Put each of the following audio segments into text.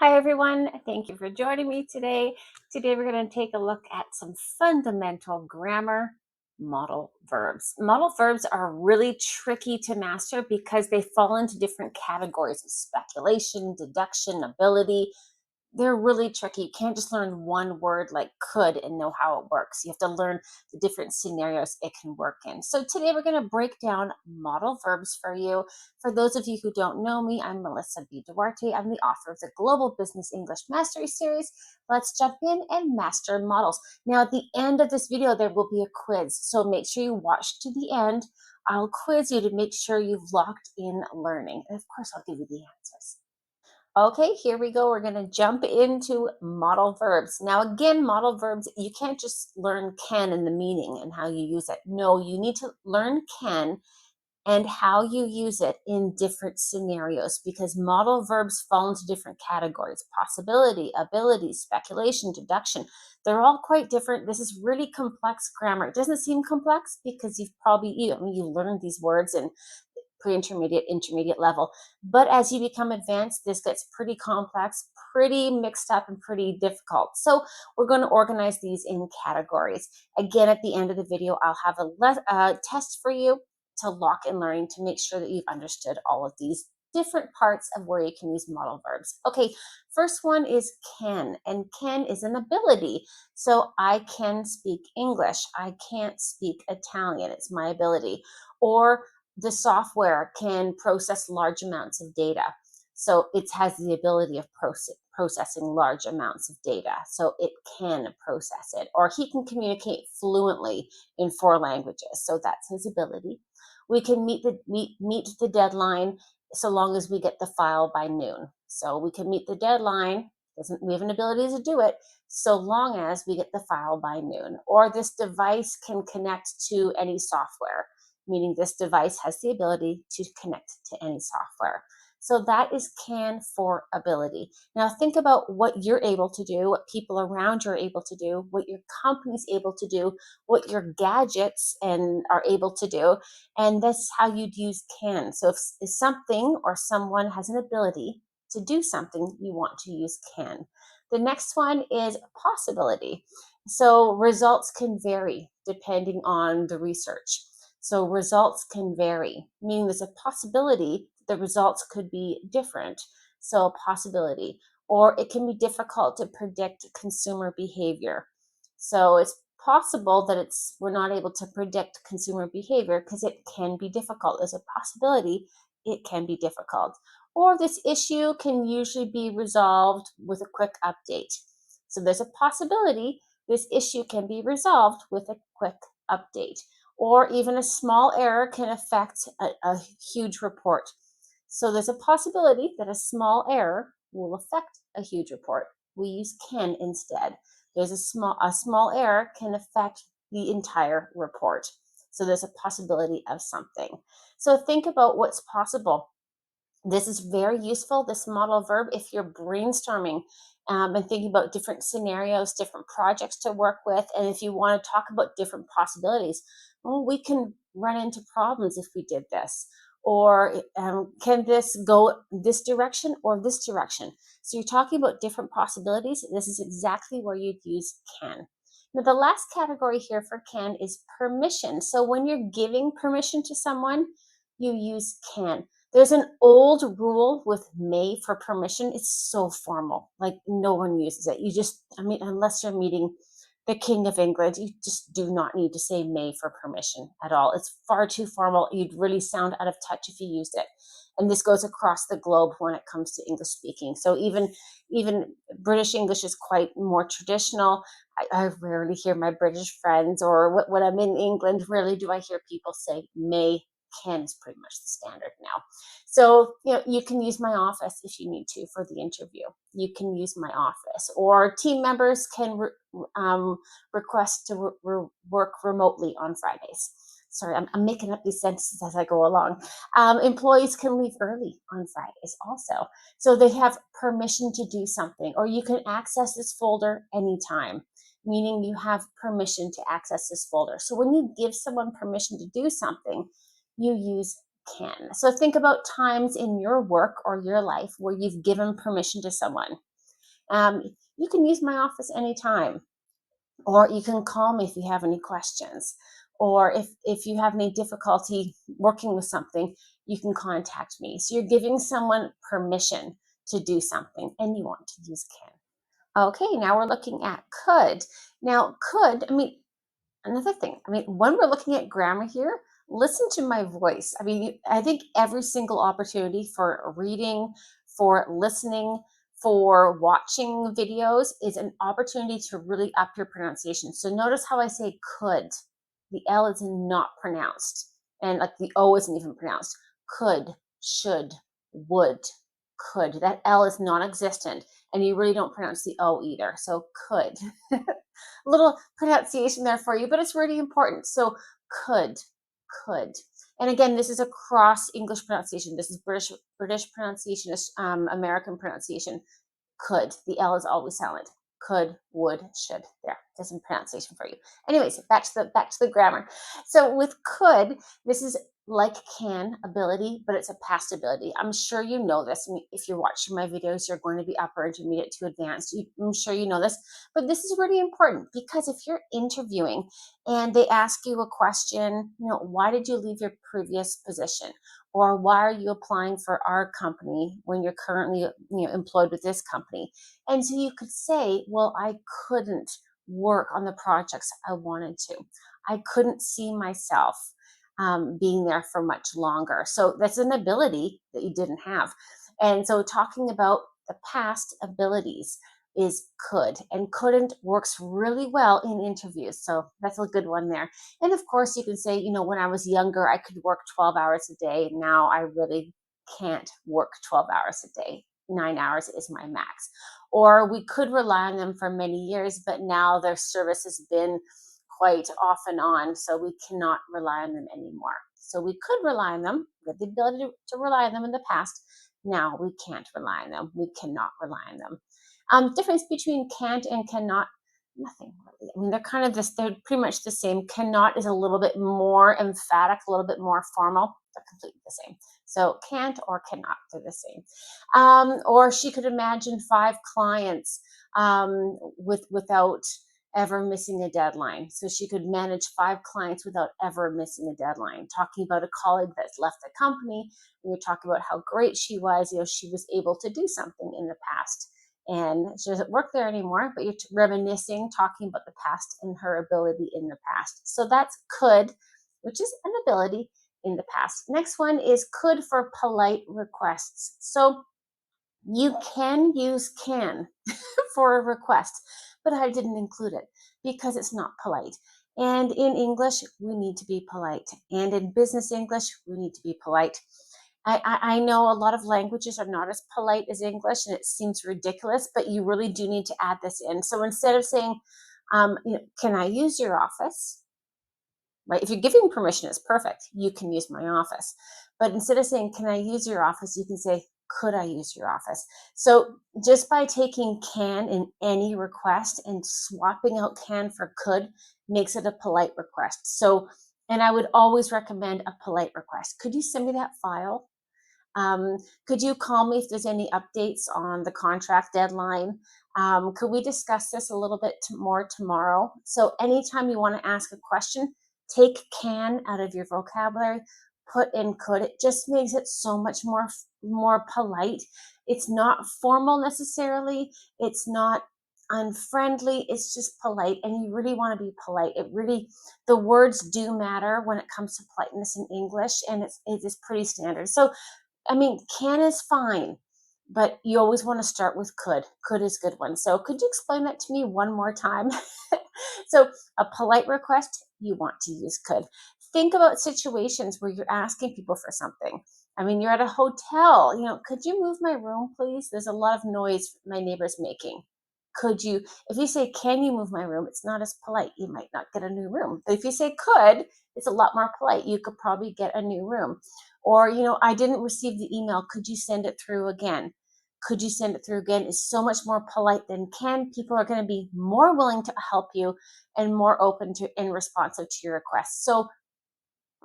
Hi, everyone. Thank you for joining me today. Today, we're going to take a look at some fundamental grammar modal verbs. Modal verbs are really tricky to master because they fall into different categories of speculation, deduction, ability. They're really tricky. You can't just learn one word like could and know how it works. You have to learn the different scenarios it can work in. So today we're going to break down modal verbs for you. For those of you who don't know me, I'm Melissa B. Duarte. I'm the author of the Global Business English Mastery Series. Let's jump in and master modals. Now, at the end of this video, there will be a quiz. So make sure you watch to the end. I'll quiz you to make sure you've locked in learning. And of course, I'll give you the answers. Okay, here we go. We're going to jump into modal verbs. Now, again, modal verbs, you can't just learn can and the meaning and how you use it. No, you need to learn can and how you use it in different scenarios because modal verbs fall into different categories: possibility, ability, speculation, deduction. They're all quite different. This is really complex grammar. It doesn't seem complex because you've probably, you learned these words and pre-intermediate, intermediate level. But as you become advanced, this gets pretty complex, pretty mixed up, and pretty difficult. So we're going to organize these in categories. Again, at the end of the video, I'll have a test for you to lock in learning to make sure that you've understood all of these different parts of where you can use modal verbs. Okay, first one is can, and can is an ability. So I can speak English. I can't speak Italian. It's my ability. Or the software can process large amounts of data. So it has the ability of processing large amounts of data. So it can process it. Or he can communicate fluently in 4 languages. So that's his ability. We can meet the deadline so long as we get the file by noon. So we can meet the deadline. We have an ability to do it so long as we get the file by noon. Or this device can connect to any software, meaning this device has the ability to connect to any software. So that is can for ability. Now think about what you're able to do, what people around you are able to do, what your company's able to do, what your gadgets and are able to do, and that's how you'd use can. So if something or someone has an ability to do something, you want to use can. The next one is possibility. So results can vary depending on the research. So results can vary, meaning there's a possibility the results could be different. So a possibility. Or it can be difficult to predict consumer behavior. So it's possible that we're not able to predict consumer behavior because it can be difficult. There's a possibility it can be difficult. Or this issue can usually be resolved with a quick update. So there's a possibility this issue can be resolved with a quick update. Or even a small error can affect a huge report. So there's a possibility that a small error will affect a huge report. We use can instead. There's a small error can affect the entire report. So there's a possibility of something. So think about what's possible. This is very useful, this modal verb, if you're brainstorming and thinking about different scenarios, different projects to work with. And if you want to talk about different possibilities, well, we can run into problems if we did this. Or can this go this direction or this direction? So you're talking about different possibilities. This is exactly where you'd use can. Now, the last category here for can is permission. So when you're giving permission to someone, you use can. There's an old rule with may for permission. It's so formal. Like no one uses it. Unless you're meeting the King of England, you just do not need to say may for permission at all. It's far too formal. You'd really sound out of touch if you used it. And this goes across the globe when it comes to English speaking. So even British English is quite more traditional. I rarely hear my British friends, or when I'm in England, rarely do I hear people say may. Can is pretty much the standard now. So, you can use my office if you need to for the interview. You can use my office, or team members can request to work remotely on Fridays. Sorry, I'm making up these sentences as I go along. Employees can leave early on Fridays also. So they have permission to do something, or you can access this folder anytime, meaning you have permission to access this folder. So when you give someone permission to do something, you use can. So think about times in your work or your life where you've given permission to someone. You can use my office anytime, or you can call me if you have any questions, or if you have any difficulty working with something, you can contact me. So you're giving someone permission to do something, and you want to use can. Okay, now we're looking at could. Now, could, I mean, another thing, I mean, when we're looking at grammar here, listen to my voice. I mean, I think every single opportunity for reading, for listening, for watching videos is an opportunity to really up your pronunciation. So notice how I say could. The L is not pronounced, and like the O isn't even pronounced. Could, should, would, could. That L is non existent, and you really don't pronounce the O either. So could. Little pronunciation there for you, but it's really important. So could, could. And again, this is across English pronunciation. This is British pronunciation, American pronunciation. Could. The L is always silent. Could, would, should. There, there's some pronunciation for you. Anyways, back to the grammar. So with could, this is like can ability, but it's a past ability. I'm sure you know this. I mean, if you're watching my videos, you're going to be upper intermediate to advanced. I'm sure you know this, but this is really important because if you're interviewing and they ask you a question, why did you leave your previous position? Or why are you applying for our company when you're currently employed with this company? And so you could say, well, I couldn't work on the projects I wanted to. I couldn't see myself being there for much longer. So that's an ability that you didn't have. And so talking about the past abilities is could, and couldn't works really well in interviews. So that's a good one there. And of course, you can say, when I was younger, I could work 12 hours a day. Now I really can't work 12 hours a day. 9 hours is my max. Or we could rely on them for many years, but now their service has been quite off and on, so we cannot rely on them anymore. So we could rely on them, we had the ability to rely on them in the past. Now we can't rely on them. We cannot rely on them. Difference between can't and cannot, nothing really. I mean, they're kind of this, they're pretty much the same. Cannot is a little bit more emphatic, a little bit more formal. They're completely the same. So can't or cannot, they're the same. Or she could imagine 5 clients without ever missing a deadline. So she could manage 5 clients without ever missing a deadline. Talking about a colleague that's left the company, and you're talking about how great she was, she was able to do something in the past. And she doesn't work there anymore, but you're reminiscing, talking about the past and her ability in the past. So that's could, which is an ability in the past. Next one is could for polite requests. So you can use can for a request, but I didn't include it because it's not polite. And in English, we need to be polite. And in business English, we need to be polite. I know a lot of languages are not as polite as English, and it seems ridiculous, but you really do need to add this in. So instead of saying, can I use your office? Right? If you're giving permission, it's perfect. You can use my office. But instead of saying, can I use your office? You can say, could I use your office? So just by taking can in any request and swapping out can for could makes it a polite request. So, and I would always recommend a polite request. Could you send me that file? Um, could you call me if there's any updates on the contract deadline? Could we discuss this a little bit more tomorrow? So anytime you want to ask a question, take can out of your vocabulary, put in could. It just makes it so much more polite. It's not formal necessarily. It's not unfriendly. It's just polite, and you really want to be polite. The words do matter when it comes to politeness in English, and it is pretty standard. So I mean, can is fine, but you always want to start with could. Could is a good one. So could you explain that to me one more time? So a polite request, you want to use could. Think about situations where you're asking people for something. I mean, you're at a hotel, could you move my room, please? There's a lot of noise my neighbor's making. Could you, if you say, can you move my room? It's not as polite. You might not get a new room. But if you say could, it's a lot more polite. You could probably get a new room. Or, I didn't receive the email. Could you send it through again? Could you send it through again is so much more polite than can. People are going to be more willing to help you and more open to and responsive to your requests. So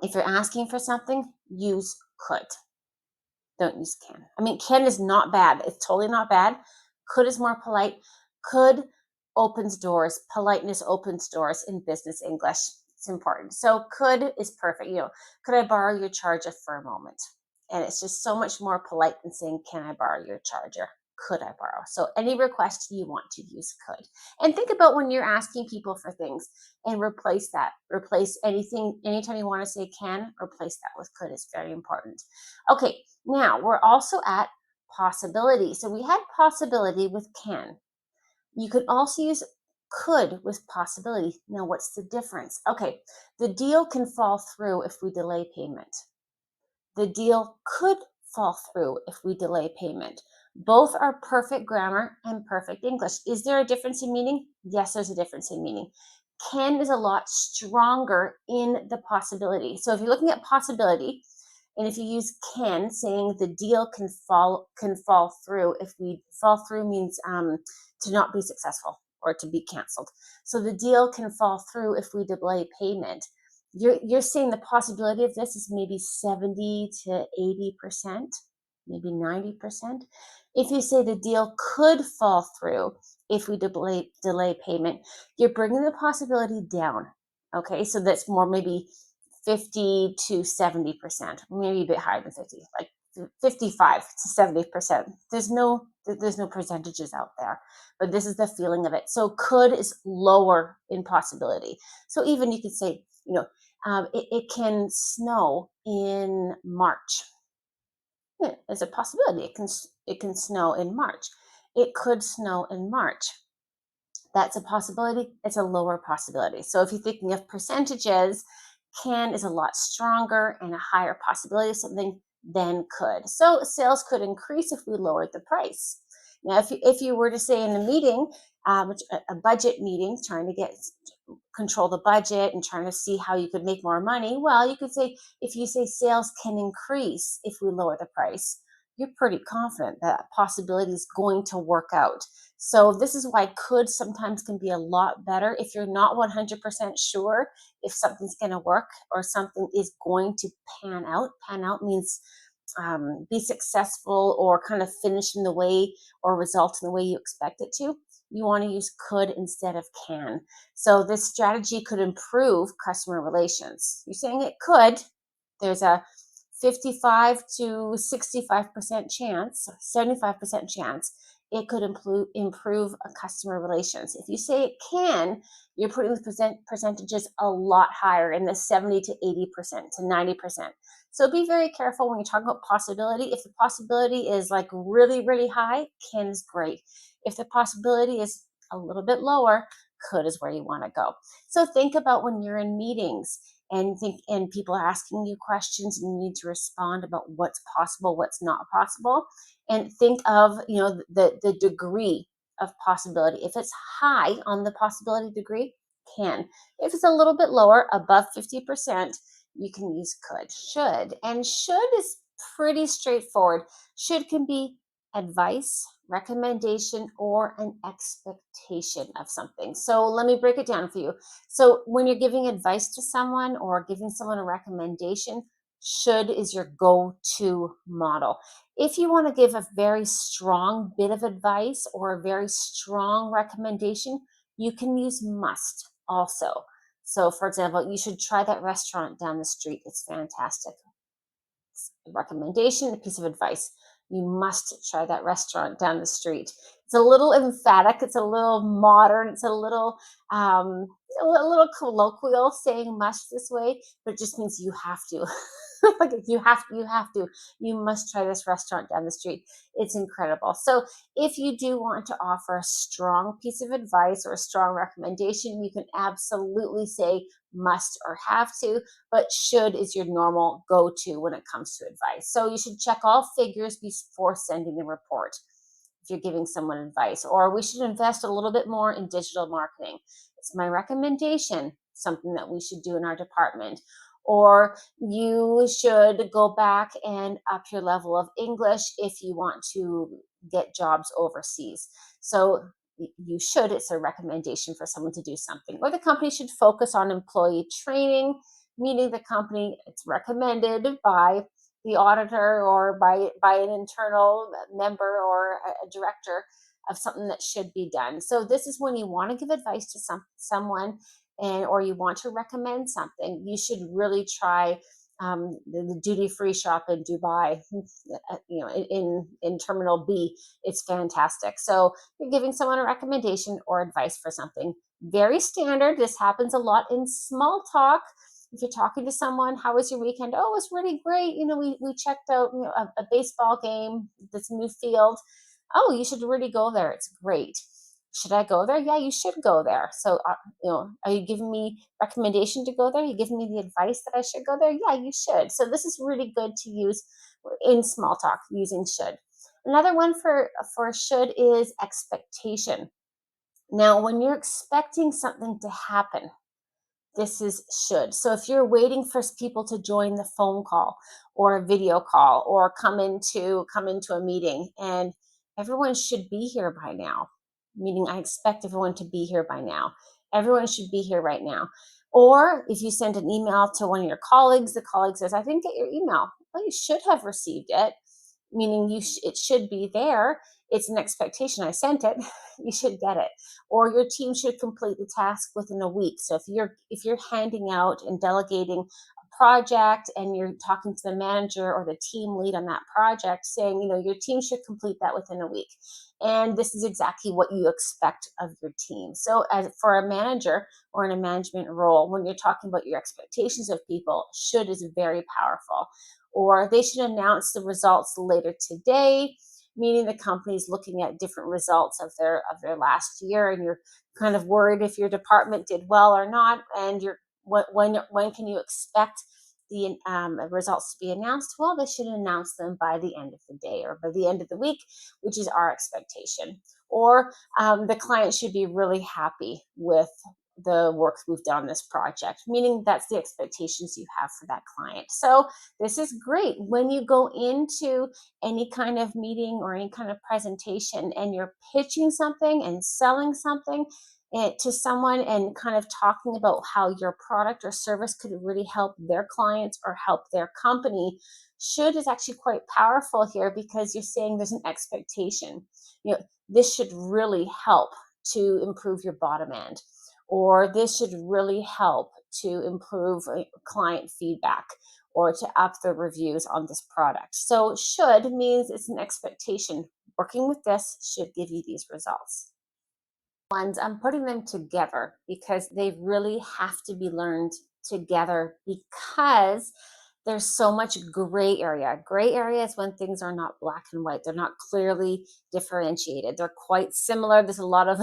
if you're asking for something, use could. Don't use can. I mean, can is not bad. It's totally not bad, Could is more polite. Could opens doors. Politeness opens doors in business English. It's important. So could is perfect. Could I borrow your charger for a moment? And it's just so much more polite than saying, can I borrow your charger? Could I borrow? So any request you want to use could. And think about when you're asking people for things and replace that. Replace anything, anytime you want to say can, replace that with could is very important. Okay, now we're also at possibility. So we had possibility with can. You could also use could with possibility. Now, what's the difference? Okay, the deal can fall through if we delay payment. The deal could fall through if we delay payment. Both are perfect grammar and perfect English. Is there a difference in meaning? Yes, there's a difference in meaning. Can is a lot stronger in the possibility. So if you're looking at possibility, and if you use can, saying the deal can fall through. If we fall through means to not be successful or to be canceled. So the deal can fall through if we delay payment. You're saying the possibility of this is maybe 70 to 80%, maybe 90%. If you say the deal could fall through if we delay payment, you're bringing the possibility down. Okay, so that's more maybe 50 to 70%, maybe a bit higher than 50, like 55 to 70%. There's no percentages out there, but this is the feeling of it. So could is lower in possibility. So even you could say, it can snow in March. Yeah, there's a possibility it can snow in March. It could snow in March. That's a possibility. It's a lower possibility. So if you're thinking of percentages, can is a lot stronger and a higher possibility of something than could. So sales could increase if we lowered the price. Now, if you were to say in a meeting, a budget meeting, trying to control the budget and trying to see how you could make more money, well, you could say, if you say sales can increase if we lower the price, you're pretty confident that possibility is going to work out. So this is why could sometimes can be a lot better if you're not 100% sure if something's going to work or something is going to pan out. Pan out means be successful or kind of finish in the way or result in the way you expect it to. You want to use could instead of can. So this strategy could improve customer relations. You're saying it could. There's a 55 to 65% chance, 75% chance it could improve a customer relations. If you say it can, you're putting the percentages a lot higher in the 70 to 80% to 90%. So be very careful when you're talking about possibility. If the possibility is like really, really high, can is great. If the possibility is a little bit lower, could is where you want to go. So think about when you're in meetings and people are asking you questions and you need to respond about what's possible, what's not possible, and think of the degree of possibility. If it's high on the possibility degree, can. If it's a little bit lower, above 50%, you can use could. Should is pretty straightforward. Should can be advice, recommendation, or an expectation of something. So let me break it down for you. So when you're giving advice to someone or giving someone a recommendation, should is your go-to model. If you want to give a very strong bit of advice or a very strong recommendation, you can use must also. So for example, you should try that restaurant down the street. It's fantastic. A recommendation, a piece of advice. You must try that restaurant down the street. It's a little emphatic. It's a little modern. It's a little colloquial saying must this way, but it just means you have to. Like you must try this restaurant down the street. It's incredible. So if you do want to offer a strong piece of advice or a strong recommendation, you can absolutely say must or have to, but should is your normal go-to when it comes to advice. So you should check all figures before sending a report if you're giving someone advice. Or we should invest a little bit more in digital marketing. It's my recommendation, something that we should do in our department. Or you should go back and up your level of English if you want to get jobs overseas. So you should, it's a recommendation for someone to do something. Or the company should focus on employee training, meaning the company, it's recommended by the auditor or by an internal member or a director of something that should be done. So this is when you want to give advice to someone, and or you want to recommend something, you should really try the duty free shop in Dubai, in Terminal B. It's fantastic. So you're giving someone a recommendation or advice for something. Very standard. This happens a lot in small talk. If you're talking to someone, how was your weekend? Oh, it was really great. We checked out a baseball game, this new field. Oh, you should really go there. It's great. Should I go there? Yeah, you should go there. So, are you giving me recommendation to go there? Are you giving me the advice that I should go there? Yeah, you should. So this is really good to use in small talk using should. Another one for should is expectation. Now, when you're expecting something to happen, this is should. So if you're waiting for people to join the phone call or a video call or come into a meeting, and everyone should be here by now, meaning I expect everyone to be here by now. Everyone should be here right now. Or if you send an email to one of your colleagues, the colleague says, "I didn't get your email." Well, you should have received it, meaning it should be there. It's an expectation. I sent it. You should get it. Or your team should complete the task within a week. So if you're handing out and delegating a project and you're talking to the manager or the team lead on that project, saying, your team should complete that within a week. And this is exactly what you expect of your team. So as for a manager or in a management role, when you're talking about your expectations of people, should is very powerful. Or they should announce the results later today, meaning the company's looking at different results of their last year, and you're kind of worried if your department did well or not, and when can you expect the results to be announced? Well, they should announce them by the end of the day or by the end of the week, which is our expectation. Or the client should be really happy with the work we've done on this project, meaning that's the expectations you have for that client. So this is great when you go into any kind of meeting or any kind of presentation and you're pitching something and selling something to someone and kind of talking about how your product or service could really help their clients or help their company. Should is actually quite powerful here because you're saying there's an expectation. This should really help to improve your bottom end, or this should really help to improve client feedback or to up the reviews on this product. So should means it's an expectation. Working with this should give you these results. Ones, I'm putting them together because they really have to be learned together because there's so much gray area. Gray area is when things are not black and white. They're not clearly differentiated. They're quite similar. There's a lot of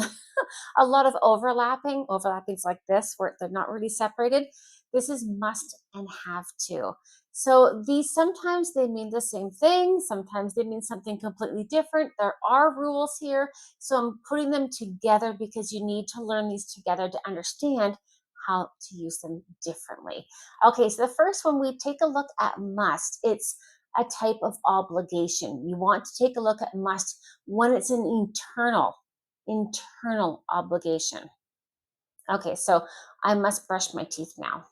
a lot of overlappings like this where they're not really separated. This is must and have to. So these sometimes they mean the same thing, sometimes they mean something completely different. There are rules here, so I'm putting them together because you need to learn these together to understand how to use them differently. Okay, so the first one, we take a look at must. It's a type of obligation. You want to take a look at must when it's an internal obligation. Okay, so I must brush my teeth now.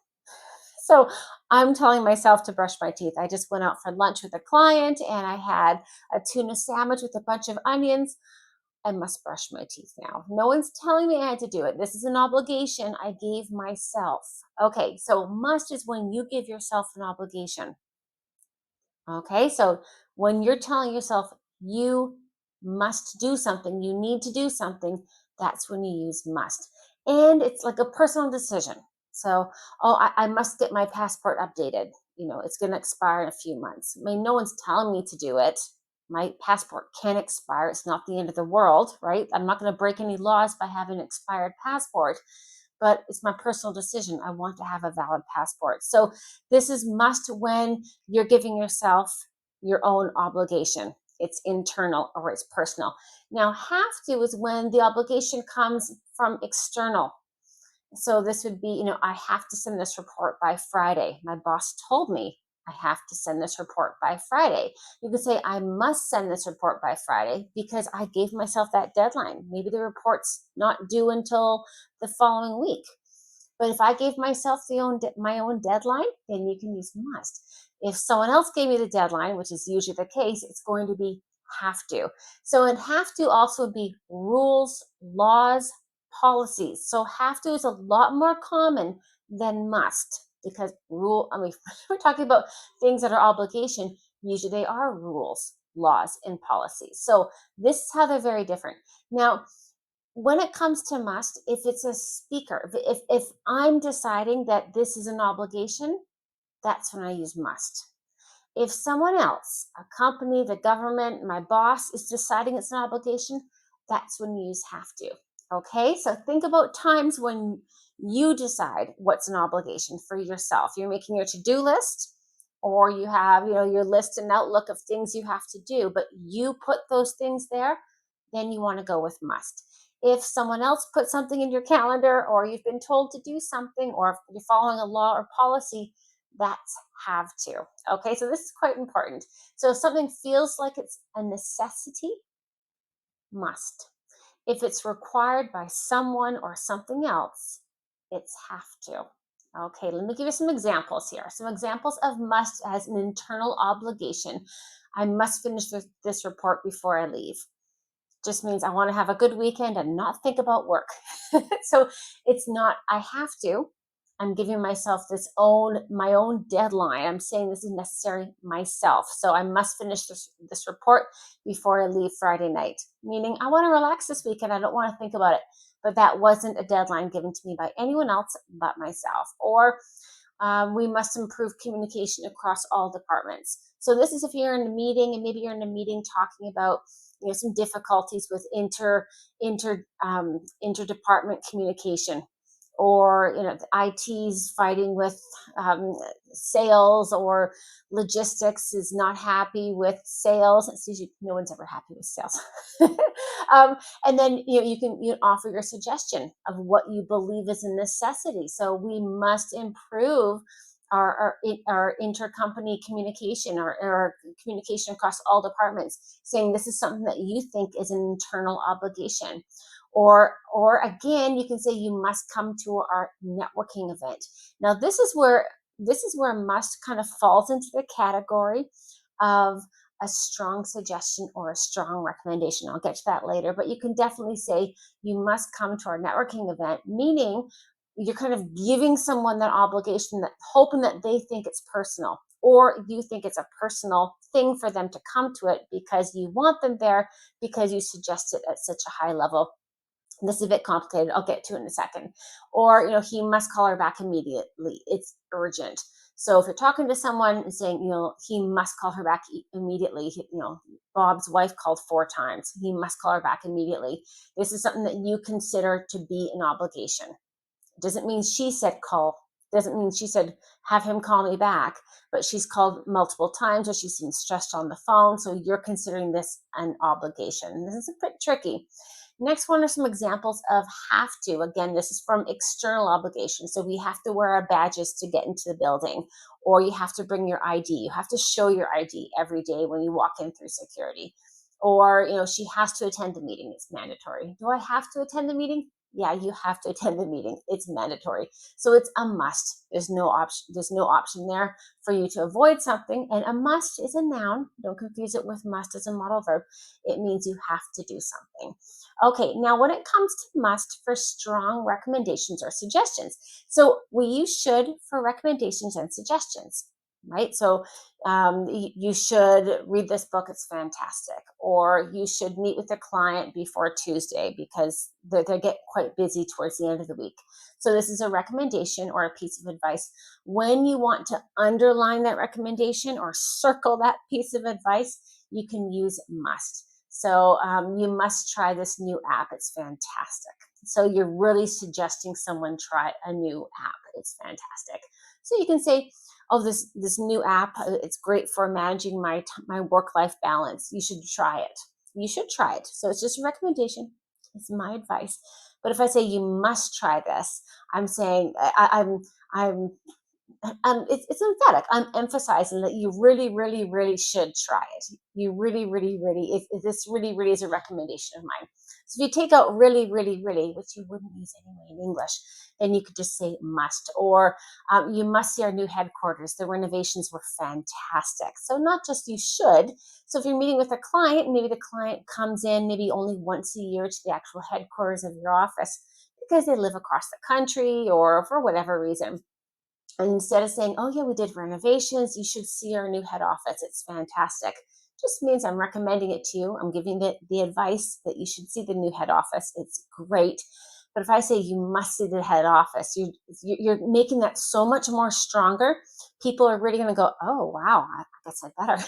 So I'm telling myself to brush my teeth. I just went out for lunch with a client and I had a tuna sandwich with a bunch of onions. I must brush my teeth now. No one's telling me I had to do it. This is an obligation I gave myself. Okay, so must is when you give yourself an obligation. Okay, so when you're telling yourself you must do something, you need to do something, that's when you use must. And it's like a personal decision. So, oh, I must get my passport updated. It's going to expire in a few months. I mean, no one's telling me to do it. My passport can expire. It's not the end of the world, right? I'm not going to break any laws by having an expired passport, but it's my personal decision. I want to have a valid passport. So this is must when you're giving yourself your own obligation. It's internal or it's personal. Now, have to is when the obligation comes from external. So this would be, I have to send this report by Friday. My boss told me I have to send this report by Friday. You could say, I must send this report by Friday because I gave myself that deadline. Maybe the report's not due until the following week. But if I gave myself my own deadline, then you can use must. If someone else gave me the deadline, which is usually the case, it's going to be have to. So it have to also be rules, laws, policies. So have to is a lot more common than must, because I mean, we're talking about things that are obligation. Usually they are rules, laws, and policies. So this is how they're very different. Now, when it comes to must, if it's a speaker, if I'm deciding that this is an obligation, that's when I use must. If someone else, a company, the government, my boss is deciding it's an obligation, that's when you use have to. Okay, so think about times when you decide what's an obligation for yourself. You're making your to-do list, or you have, your list and outlook of things you have to do, but you put those things there, then you want to go with must. If someone else put something in your calendar, or you've been told to do something, or if you're following a law or policy, that's have to. Okay, so this is quite important. So if something feels like it's a necessity, must. If it's required by someone or something else, it's have to. Okay, let me give you some examples here. Some examples of must as an internal obligation. I must finish this report before I leave. Just means I want to have a good weekend and not think about work. So it's not I have to. I'm giving myself my own deadline. I'm saying this is necessary myself. So I must finish this report before I leave Friday night. Meaning I want to relax this weekend. I don't want to think about it. But that wasn't a deadline given to me by anyone else but myself. Or we must improve communication across all departments. So this is if you're in a meeting, and maybe you're in a meeting talking about some difficulties with interdepartment communication, or the IT's fighting with sales, or logistics is not happy with sales. It's usually no one's ever happy with sales. And then you can offer your suggestion of what you believe is a necessity. So we must improve our intercompany communication, or communication across all departments, saying this is something that you think is an internal obligation. Or again, you can say you must come to our networking event. Now this is where must kind of falls into the category of a strong suggestion or a strong recommendation. I'll get to that later, but you can definitely say you must come to our networking event, meaning you're kind of giving someone that obligation, that hoping that they think it's personal, or you think it's a personal thing for them to come to it because you want them there, because you suggest it at such a high level. This is a bit complicated. I'll get to it in a second. Or, he must call her back immediately. It's urgent. So if you're talking to someone and saying, he must call her back immediately, Bob's wife called 4 times. He must call her back immediately. This is something that you consider to be an obligation. It doesn't mean she said call. Doesn't mean she said have him call me back, but she's called multiple times, or she seems stressed on the phone. So you're considering this an obligation. This is a bit tricky. Next one are some examples of have to. Again, this is from external obligations. So we have to wear our badges to get into the building, or you have to bring your ID. You have to show your ID every day when you walk in through security. Or, she has to attend the meeting. It's mandatory. Do I have to attend the meeting? Yeah, you have to attend the meeting. It's mandatory. So it's a must. There's no option. There's no option there for you to avoid something. And a must is a noun. Don't confuse it with must as a modal verb. It means you have to do something. Okay, now when it comes to must for strong recommendations or suggestions, so we use should for recommendations and suggestions, right? So you should read this book, it's fantastic. Or you should meet with a client before Tuesday because they get quite busy towards the end of the week. So this is a recommendation or a piece of advice. When you want to underline that recommendation or circle that piece of advice, you can use must. So you must try this new app. It's fantastic. So you're really suggesting someone try a new app. It's fantastic. So you can say, oh, this new app, it's great for managing my work-life balance. You should try it. You should try it. So it's just a recommendation. It's my advice. But if I say you must try this, I'm saying I'm it's emphatic. I'm emphasizing that you really, really, really should try it. You really, really, really, if this really, really is a recommendation of mine. So if you take out really, really, really, which you wouldn't use anyway in English, then you could just say must, or you must see our new headquarters. The renovations were fantastic. So not just you should. So if you're meeting with a client, maybe the client comes in maybe only once a year to the actual headquarters of your office because they live across the country or for whatever reason. And instead of saying, oh, yeah, we did renovations, you should see our new head office. It's fantastic. Just means I'm recommending it to you. I'm giving the advice that you should see the new head office. It's great. But if I say you must see the head office, you're making that so much more stronger. People are really going to go, oh, wow, I guess I better.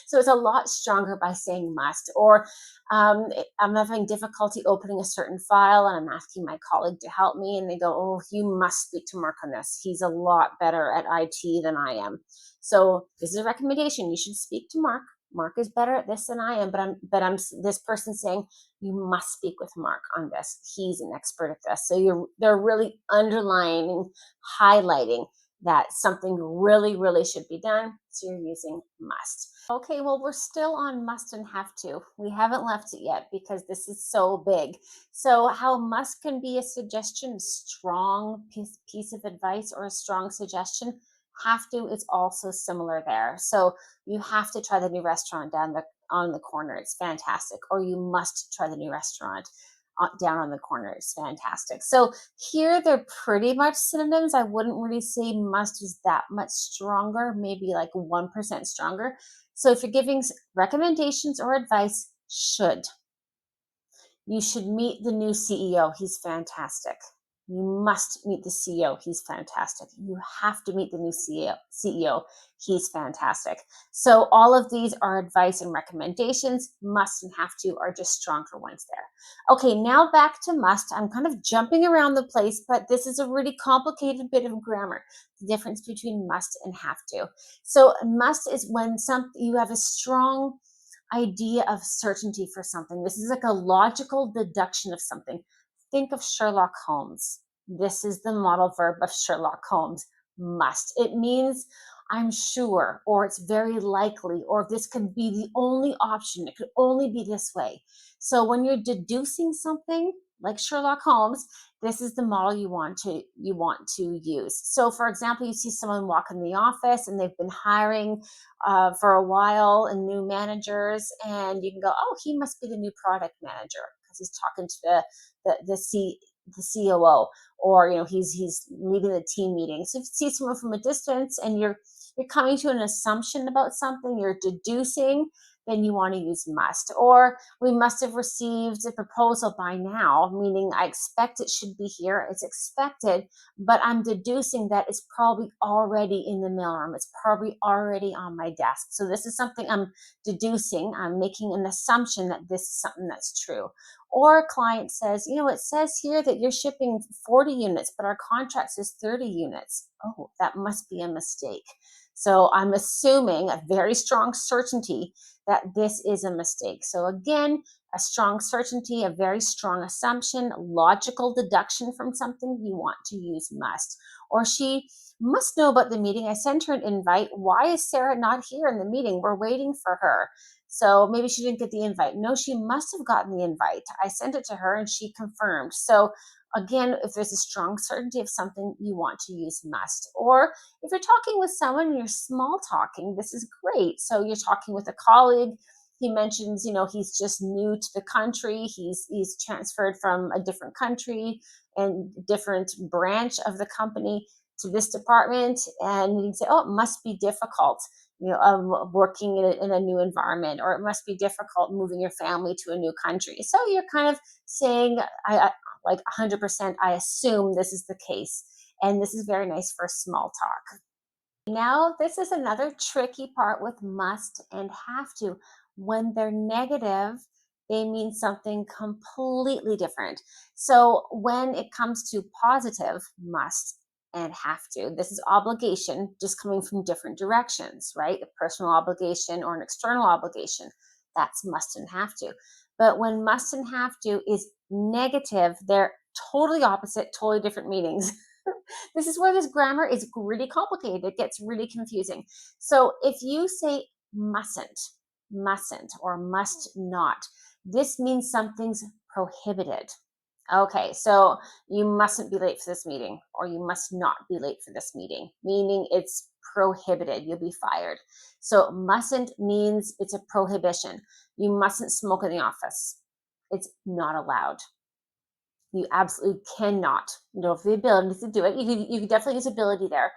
So it's a lot stronger by saying must. Or I'm having difficulty opening a certain file and I'm asking my colleague to help me, and they go, oh, you must speak to Mark on this. He's a lot better at IT than I am. So this is a recommendation. You should speak to Mark. Mark is better at this than I am, but I'm this person saying you must speak with Mark on this. He's an expert at this. So they're really underlining, highlighting that something really, really should be done. So you're using must. Okay, well, we're still on must and have to. We haven't left it yet because this is so big. So, how must can be a suggestion, a strong piece of advice, or a strong suggestion. Have to is also similar there. So, you have to try the new restaurant down the on the corner. It's fantastic. Or you must try the new restaurant down on the corner. It's fantastic. So here they're pretty much synonyms. I wouldn't really say must is that much stronger, maybe like 1% stronger. So if you're giving recommendations or advice, should. You should meet the new CEO. He's fantastic. You must meet the CEO. He's fantastic. You have to meet the new CEO. He's fantastic. So all of these are advice and recommendations. Must and have to are just stronger ones there. Okay, now back to must. I'm kind of jumping around the place, but this is a really complicated bit of grammar. The difference between must and have to. So must is when you have a strong idea of certainty for something. This is like a logical deduction of something. Think of Sherlock Holmes. This is the modal verb of Sherlock Holmes. Must. It means I'm sure, or it's very likely, or this could be the only option. It could only be this way. So when you're deducing something like Sherlock Holmes, this is the model you want to use. So for example, you see someone walk in the office and they've been hiring for a while and new managers, and you can go, oh, he must be the new product manager because he's talking to the COO, or he's leading the team meeting. So if you see someone from a distance and you're coming to an assumption about something, you're deducing, then you want to use must. Or we must have received a proposal by now, meaning I expect it should be here. It's expected, but I'm deducing that it's probably already in the mailroom. It's probably already on my desk. So this is something I'm deducing. I'm making an assumption that this is something that's true. Or a client says, it says here that you're shipping 40 units, but our contract says 30 units. Oh, that must be a mistake. So I'm assuming a very strong certainty that this is a mistake. So again, a strong certainty, a very strong assumption, logical deduction from something, you want to use must. Or she must know about the meeting. I sent her an invite. Why is Sarah not here in the meeting? We're waiting for her. So maybe she didn't get the invite. No, she must have gotten the invite. I sent it to her and she confirmed. So again, if there's a strong certainty of something, you want to use must. Or if you're talking with someone and you're small talking, this is great. So you're talking with a colleague. He mentions, he's just new to the country. He's transferred from a different country and different branch of the company to this department. And you can say, oh, it must be difficult, working in a new environment, or it must be difficult moving your family to a new country. So you're kind of saying, like 100%, I assume this is the case. And this is very nice for small talk. Now, this is another tricky part with must and have to. When they're negative, they mean something completely different. So when it comes to positive, must and have to, this is obligation just coming from different directions, right? A personal obligation or an external obligation. That's must and have to. But when must and have to is negative, they're totally opposite, totally different meanings. This is where this grammar is really complicated. It gets really confusing. So if you say mustn't, or must not, this means something's prohibited. Okay, so you mustn't be late for this meeting, or you must not be late for this meeting, meaning it's prohibited. You'll be fired. So mustn't means it's a prohibition. You mustn't smoke in the office. It's not allowed. You absolutely cannot. You don't have the ability to do it. You could definitely use ability there.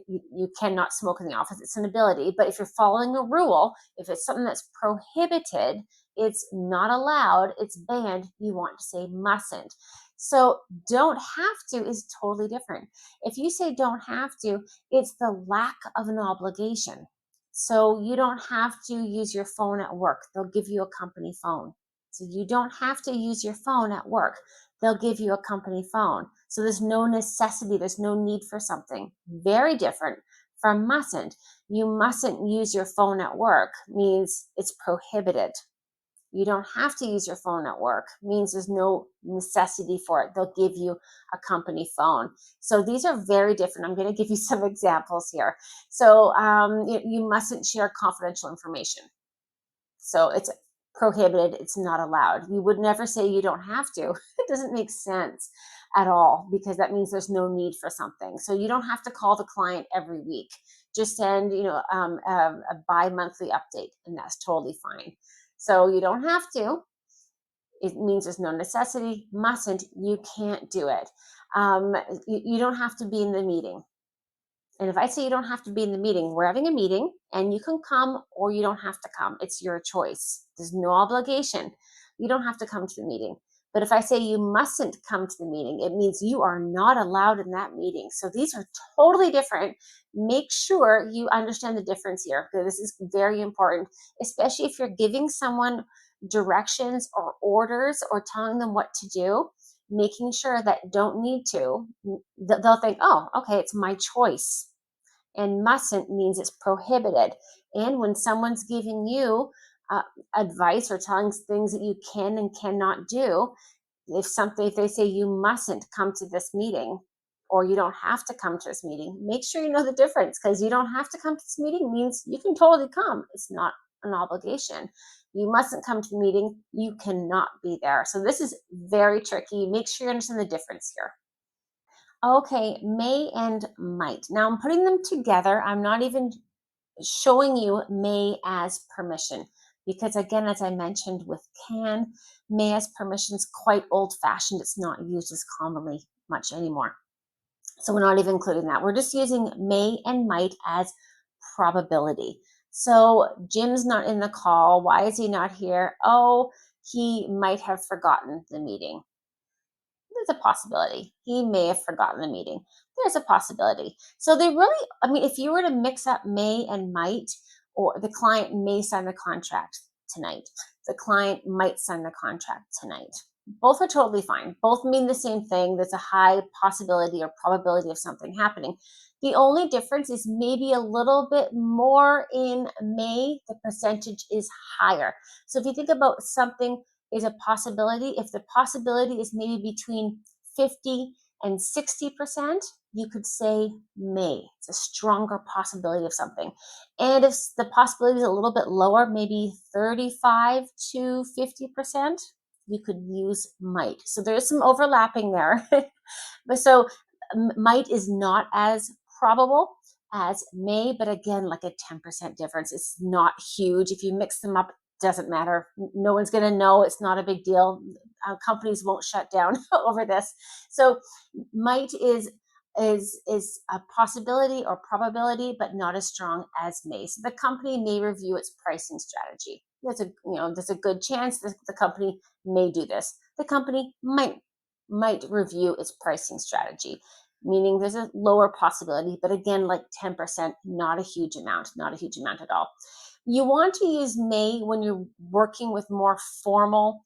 You cannot smoke in the office. It's an ability. But if you're following a rule, if it's something that's prohibited, it's not allowed, it's banned, you want to say mustn't. So don't have to is totally different. If you say don't have to, it's the lack of an obligation. So you don't have to use your phone at work. They'll give you a company phone. So you don't have to use your phone at work. They'll give you a company phone. So there's no necessity, there's no need for something. Very different from mustn't. You mustn't use your phone at work means it's prohibited. You don't have to use your phone at work means there's no necessity for it. They'll give you a company phone. So these are very different. I'm going to give you some examples here. So you mustn't share confidential information. So it's prohibited, it's not allowed. You would never say you don't have to. It doesn't make sense at all, because that means there's no need for something. So you don't have to call the client every week. Just send, a bi-monthly update, and that's totally fine. So you don't have to. It means there's no necessity. Mustn't, you can't do it. You don't have to be in the meeting. And if I say you don't have to be in the meeting, we're having a meeting and you can come or you don't have to come. It's your choice. There's no obligation. You don't have to come to the meeting. But if I say you mustn't come to the meeting, it means you are not allowed in that meeting. So these are totally different. Make sure you understand the difference here. This is very important, especially if you're giving someone directions or orders or telling them what to do. Making sure that don't need to, they'll think, oh, okay, it's my choice. And mustn't means it's prohibited. And when someone's giving you uh, advice or telling things that you can and cannot do, if they say you mustn't come to this meeting, or you don't have to come to this meeting, make sure you know the difference, because you don't have to come to this meeting means you can totally come. It's not an obligation. You mustn't come to the meeting, you cannot be there. So this is very tricky. Make sure you understand the difference here. Okay, may and might. Now I'm putting them together. I'm not even showing you may as permission, because again, as I mentioned with can, may as permission is quite old fashioned. It's not used as commonly much anymore. So we're not even including that. We're just using may and might as probability. So Jim's not in the call. Why is he not here? Oh, he might have forgotten the meeting. There's a possibility. He may have forgotten the meeting. There's a possibility. So they really, I mean, if you were to mix up may and might, or the client may sign the contract tonight, the client might sign the contract tonight. Both are totally fine. Both mean the same thing. There's a high possibility or probability of something happening. The only difference is maybe a little bit more in may, the percentage is higher. So if you think about something is a possibility, if the possibility is maybe between 50 and 60%, you could say may. It's a stronger possibility of something. And if the possibility is a little bit lower, maybe 35 to 50%, you could use might. So there's some overlapping there. But so might is not as probable as may, but again, like a 10% difference. It's not huge. If you mix them up, doesn't matter. No one's going to know. It's not a big deal. Companies won't shut down over this. So might is a possibility or probability, but not as strong as may. So the company may review its pricing strategy. There's a good chance that the company may do this. The company might review its pricing strategy, meaning there's a lower possibility, but again, like 10%, not a huge amount at all. You want to use may when you're working with more formal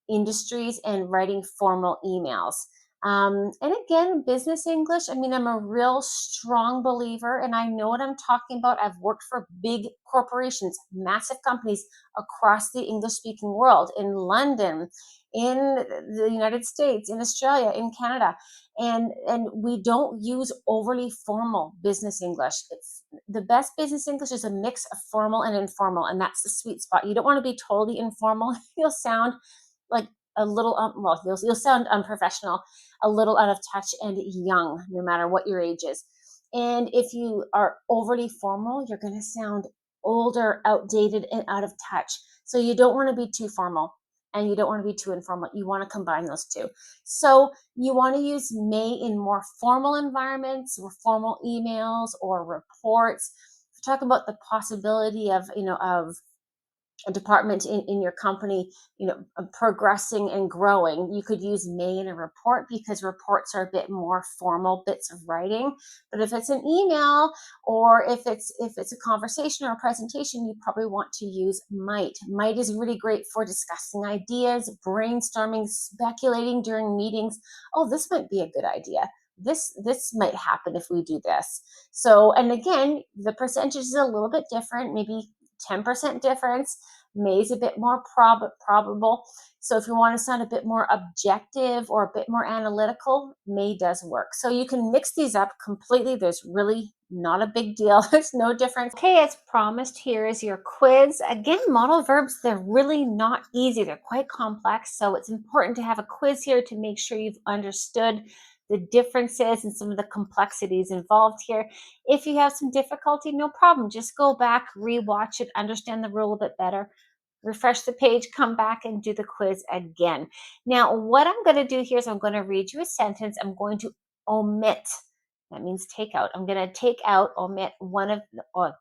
industries and writing formal emails. And again, business English, I mean, I'm a real strong believer and I know what I'm talking about. I've worked for big corporations, massive companies across the English speaking world, in London, in the United States, in Australia, in Canada. And we don't use overly formal business English. It's the best business English is a mix of formal and informal, and that's the sweet spot. You don't want to be totally informal. You'll sound like a little well, you'll sound unprofessional, a little out of touch, and young, no matter what your age is. And if you are overly formal, you're going to sound older, outdated, and out of touch. So you don't want to be too formal and you don't want to be too informal. You want to combine those two. So you want to use may in more formal environments or formal emails or reports. Talk about the possibility of, of a department in your company, progressing and growing. You could use may in a report because reports are a bit more formal bits of writing. But if it's an email or if it's a conversation or a presentation, you probably want to use might is really great for discussing ideas, brainstorming, speculating during meetings. Oh, this might be a good idea. This might happen if we do this. So, and again, the percentage is a little bit different, maybe 10% difference. May is a bit more probable. So if you want to sound a bit more objective or a bit more analytical, may does work. So you can mix these up completely. There's really not a big deal. There's no difference. Okay, as promised, here is your quiz. Again, modal verbs, they're really not easy. They're quite complex. So it's important to have a quiz here to make sure you've understood the differences and some of the complexities involved here. If you have some difficulty, no problem. Just go back, rewatch it, understand the rule a bit better, refresh the page, come back and do the quiz again. Now, what I'm going to do here is I'm going to read you a sentence. I'm going to omit. That means take out. I'm going to take out, omit one of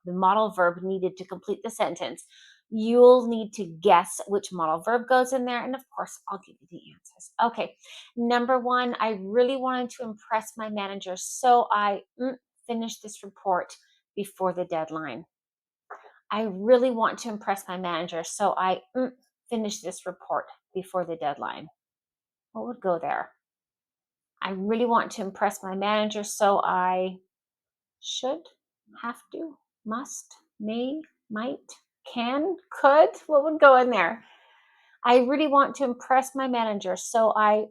the modal verb needed to complete the sentence. You'll need to guess which modal verb goes in there. And of course, I'll give you the answers. Okay. Number one, I really wanted to impress my manager, so I finished this report before the deadline. I really want to impress my manager, so I finished this report before the deadline. What would go there? I really want to impress my manager, so I should, have to, must, may, might, can, could. What would go in there? I really want to impress my manager, so I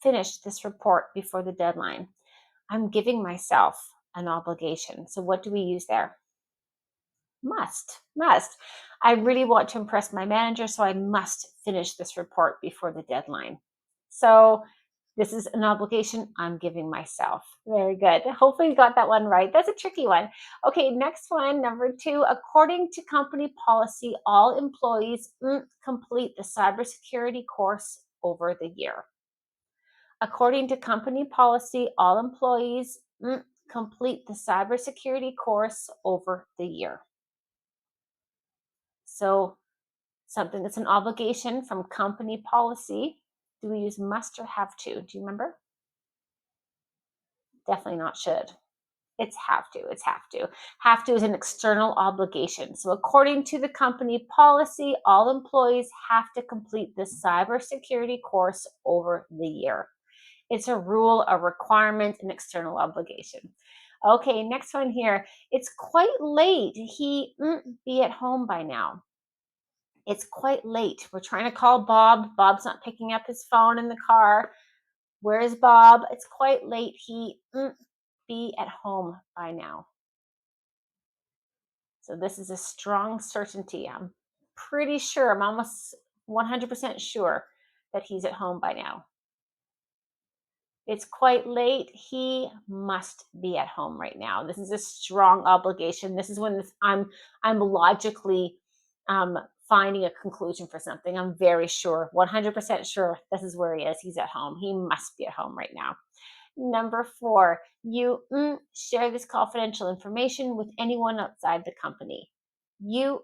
finished this report before the deadline. I'm giving myself an obligation. So what do we use there? Must. I really want to impress my manager, so I must finish this report before the deadline. So this is an obligation I'm giving myself. Very good. Hopefully you got that one right. That's a tricky one. Okay, next one, number two. According to company policy, all employees complete the cybersecurity course over the year. According to company policy, all employees complete the cybersecurity course over the year. So something that's an obligation from company policy. Do we use must or have to? Do you remember? Definitely not should. It's have to. It's have to. Have to is an external obligation. So according to the company policy, all employees have to complete the cybersecurity course over the year. It's a rule, a requirement, an external obligation. Okay, next one here. It's quite late. He be at home by now. It's quite late. We're trying to call Bob. Bob's not picking up his phone in the car. Where is Bob? It's quite late. He be at home by now. So this is a strong certainty. I'm pretty sure, I'm almost 100% sure that he's at home by now. It's quite late. He must be at home right now. This is a strong obligation. This is when I'm logically finding a conclusion for something. I'm very sure, 100% sure this is where he is. He's at home. He must be at home right now. Number four, you share this confidential information with anyone outside the company. You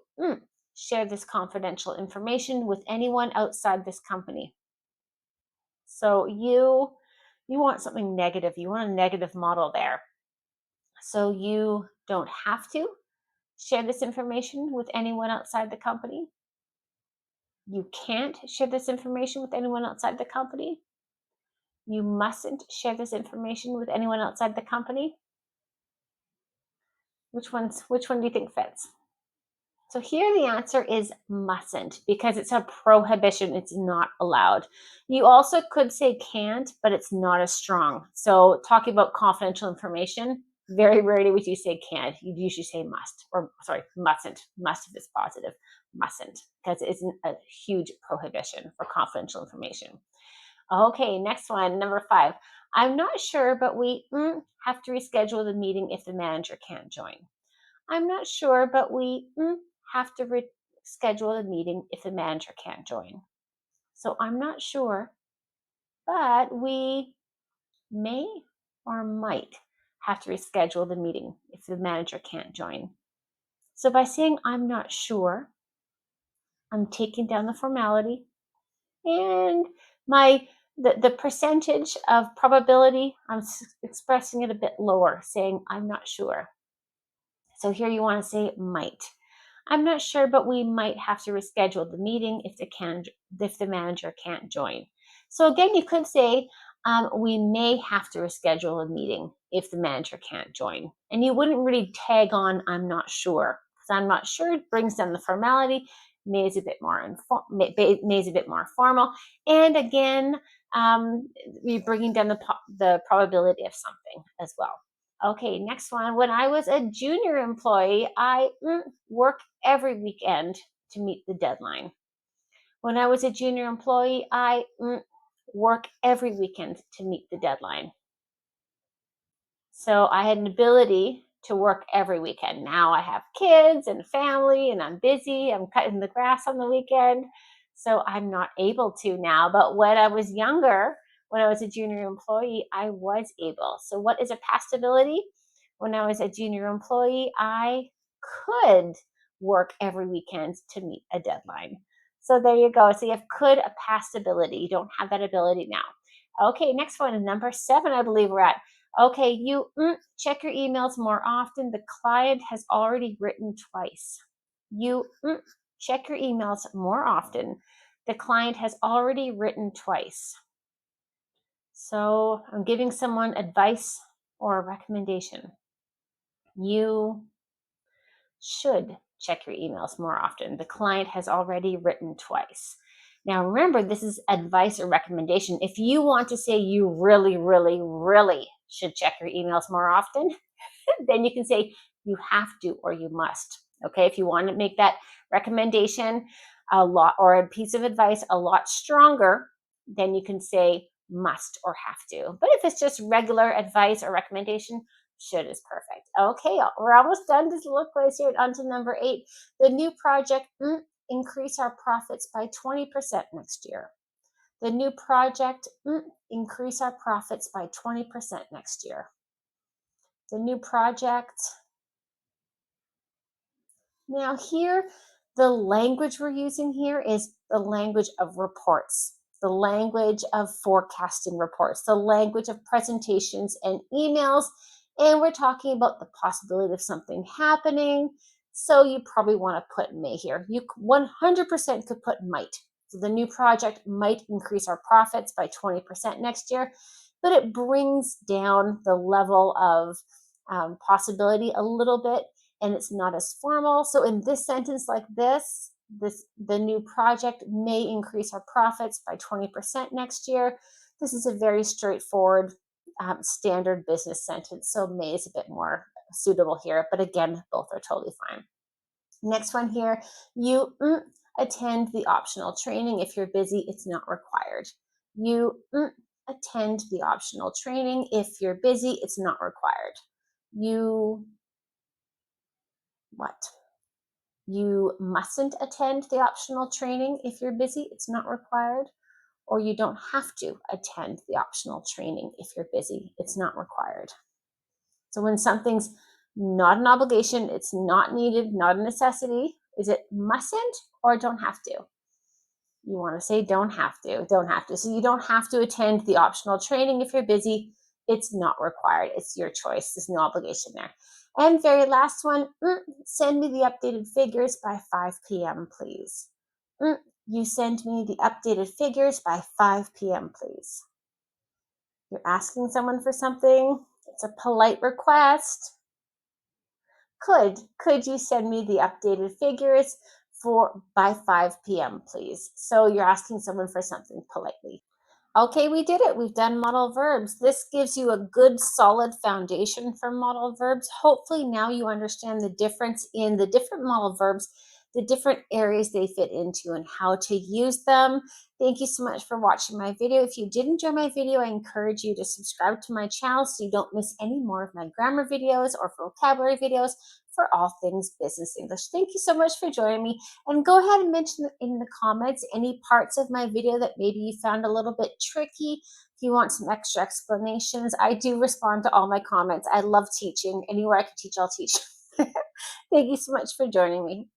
share this confidential information with anyone outside this company. So you want something negative. You want a negative modal there. So you don't have to share this information with anyone outside the company. You can't share this information with anyone outside the company. You mustn't share this information with anyone outside the company. Which one do you think fits? So here the answer is mustn't because it's a prohibition. It's not allowed. You also could say can't, but it's not as strong. So talking about confidential information, very rarely would you say can't. You'd usually say must, or sorry, mustn't. Must if it's positive, mustn't, because it's a huge prohibition for confidential information. Okay, next one, number 5. I'm not sure, but we have to reschedule the meeting if the manager can't join. I'm not sure, but we have to reschedule the meeting if the manager can't join. So I'm not sure, but we may or might have to reschedule the meeting if the manager can't join. So by saying I'm not sure, I'm taking down the formality and the percentage of probability, I'm expressing it a bit lower, saying I'm not sure. So here you want to say might. I'm not sure, but we might have to reschedule the meeting if the manager can't join. So again, you could say we may have to reschedule a meeting if the manager can't join, and you wouldn't really tag on I'm not sure because I'm not sure brings down the formality. May is a bit more may is a bit more formal, and again, you're bringing down the probability of something as well. Okay, next one. When I was a junior employee, I work every weekend to meet the deadline. When I was a junior employee, I work every weekend to meet the deadline. So I had an ability to work every weekend. Now I have kids and family and I'm busy. I'm cutting the grass on the weekend. So I'm not able to now. But when I was younger, when I was a junior employee, I was able. So what is a past ability? When I was a junior employee, I could work every weekend to meet a deadline. So there you go. So you have could, a past ability. You don't have that ability now. Okay, next one, number 7, I believe we're at. Okay, you check your emails more often. The client has already written twice. You check your emails more often. The client has already written twice. So I'm giving someone advice or a recommendation. You should check your emails more often. The client has already written twice. Now, remember, this is advice or recommendation. If you want to say you really, really, really should check your emails more often, then you can say you have to or you must. Okay, if you want to make that recommendation a lot or a piece of advice a lot stronger, then you can say must or have to. But if it's just regular advice or recommendation, should is perfect. Okay, we're almost done. Just look close here on to number 8. The new project increase our profits by 20% next year. The new project increase our profits by 20% next year. The new project. Now here, the language we're using here is the language of reports, the language of forecasting reports, the language of presentations and emails, and we're talking about the possibility of something happening. So you probably want to put may here. You 100% could put might. So the new project might increase our profits by 20% next year, but it brings down the level of possibility a little bit and it's not as formal. So in this sentence like this, the new project may increase our profits by 20% next year. This is a very straightforward standard business sentence. So may is a bit more suitable here, but again, both are totally fine. Next one here, you attend the optional training. If you're busy, it's not required. You attend the optional training. If you're busy, it's not required. You what? You mustn't attend the optional training if you're busy, it's not required, or you don't have to attend the optional training if you're busy, it's not required. So when something's not an obligation, it's not needed, not a necessity, is it mustn't or don't have to? You want to say don't have to, don't have to. So you don't have to attend the optional training if you're busy. It's not required. It's your choice. There's no obligation there. And very last one, send me the updated figures by 5 p.m., please. You send me the updated figures by 5 p.m., please. You're asking someone for something. It's a polite request. Could you send me the updated figures for by 5 p.m., please? So you're asking someone for something politely. Okay, we did it. We've done modal verbs. This gives you a good solid foundation for modal verbs. Hopefully now you understand the difference in the different modal verbs, the different areas they fit into and how to use them. Thank you so much for watching my video. If you did enjoy my video, I encourage you to subscribe to my channel so you don't miss any more of my grammar videos or vocabulary videos for all things business English. Thank you so much for joining me. And go ahead and mention in the comments any parts of my video that maybe you found a little bit tricky. If you want some extra explanations, I do respond to all my comments. I love teaching. Anywhere I can teach, I'll teach. Thank you so much for joining me.